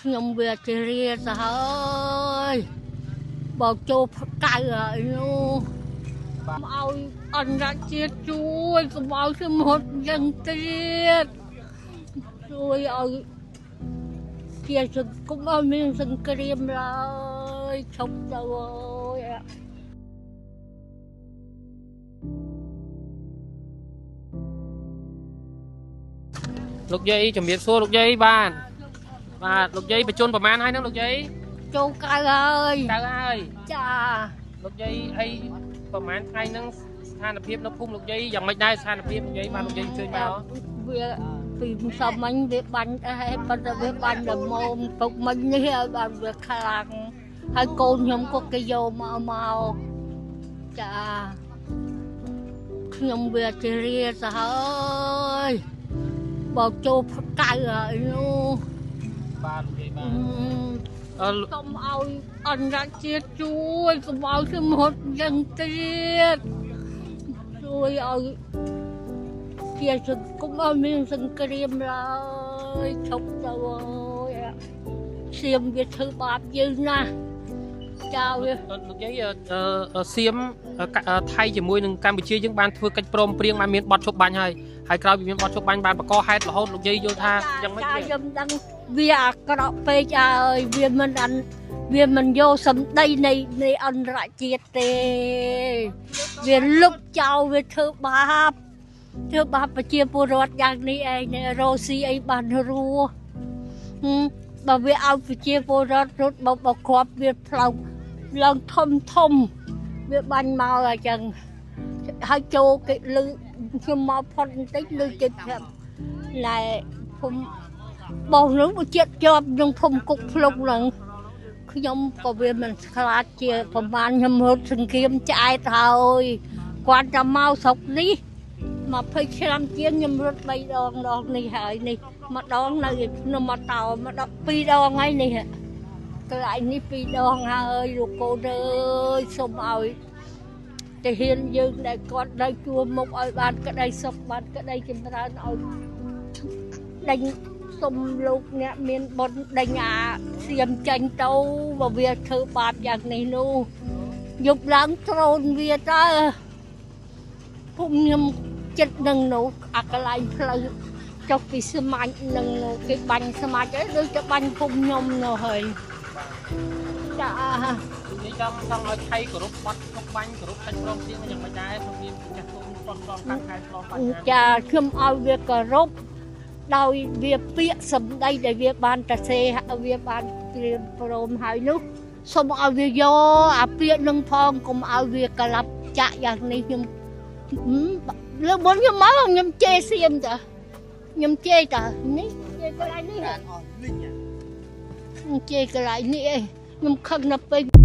ខ្ញុំវាជារាទៅហើយបោកចូលកៅហើយនោះឲ្យអន្តរជាតិជួយកុំឲ្យសមុទ្រយ៉ាងទៀតជួយឲ្យជាកុំឲ្យមានសង្គ្រាមឡើយឈប់ទៅអើយលោកយាយជំរាបសួរលោកយាយបាទលោកយាយបញ្ជូនប្រមាណហើយហ្នឹងលោកយាយចូលកៅហើយចាលោកយាយអីប្រមាណថ្ងៃហ្នឹងស្ថានភាពនៅភូមិលោកយាយយ៉ាងម៉េចដែរស្ថានភាពលោកយាយបានលោកយាយជួយមកវាពីសំមិញវាបាញ់ដែរប៉ុន្តែវាបាញ់ដល់មុំពុកមិញនេះឲ្យបានវាខ្លាំងហើយកូនខ្ញុំក៏គេយកមកចាខ្ញុំវាជារាទៅហើយបោកចូលកៅហើយនោះបាទលោកយាយបាទកុំឲ្យអន្តរជាតិជួយកុំឲ្យសមុទ្រយ៉ាងទៀតជួយឲ្យជាកុំឲ្យមានសង្គ្រាមឡើយឈប់ទៅអើយសៀមវាធ្វើបាបយើងណាស់ចាវាលោកយាយសៀមថៃជាមួយនឹងកម្ពុជាយើងបានធ្វើកិច្ចព្រមព្រៀងបានមានបទឈប់បាញ់ហើយក្រោយពីមានបទឈប់បាញ់បានបង្កហេតុរហូតលោកយាយយល់ថាយ៉ាងម៉េចចាខ្ញុំដឹងវាអាក្រក់ពេកហើយវាមិនយកសម្ដីនៃអន្តរជាតិទេវាលុបចោលវាធ្វើបាបប្រជាពលរដ្ឋយ៉ាងនេះឯងរ៉ូស៊ីអីបានរស់បើវាឲ្យប្រជាពលរដ្ឋរត់បោកគ្រាប់វាផ្លោកឡើងធំវាបាញ់មកអញ្ចឹងហើយចូលគេលឺខ្ញុំមកផុតបន្តិចលឺគេប្រាប់ណែភូមិបងនោះជាតិជាប់ក្នុងភូមិគុកភ្លុកហ្នឹងខ្ញុំក៏វាមិនខ្លាចជាប្រហែលខ្ញុំរត់សង្គ្រាមឆ្អែតហើយគាត់តែមកស្រុកនេះ20ឆ្នាំជាងខ្ញុំរត់3ដងនេះហើយនេះម្ដងនៅក្នុងម៉ូតូម្ដង2ដងហើយនេះកន្លែងនេះ2ដងហើយលោកកូនអើយសូមឲ្យទាហានយើងដែលគាត់នៅជួរមុខឲ្យបានក្តីសុខបានក្តីចម្រើនឲ្យដេញសុំលោកអ្នកមានបុណ្យដេញអាសៀមចាញ់ទៅបើវាធ្វើបាបយ៉ាងនេះនោះយប់ឡើងត្រូនវាទៅភូមិខ្ញុំចិត្តនឹងនោះអាកន្លែងផ្លូវចុះពីស្មាច់នឹងគេបាញ់ស្មាច់ហើយដូចតែបាញ់ភូមិខ្ញុំនោះហើយចានិយាយចង់ឲ្យថៃគោរពបទឈប់បាញ់គោរពកិច្ចព្រមព្រៀងយ៉ាងម៉េចដែរក្នុងនាមចាស់ទុំឆ្លងកាត់ខែឆ្លងបញ្ហាចាខ្ញុំឲ្យវាគោរពដោយវាពាក្យសម្ដីដែលវាបានតសេវាបានព្រៀងព្រមហើយនោះសូមឲ្យវាយកអាពាក្យនឹងផងកុំឲ្យវាក្លាប់ចាក់យ៉ាងនេះខ្ញុំលើមុនខ្ញុំមកខ្ញុំជេរសៀមតាខ្ញុំជេរតានេះជេរកន្លែងនេះជេរកន្លែងនេះឯងខ្ញុំខឹងណាស់ពេក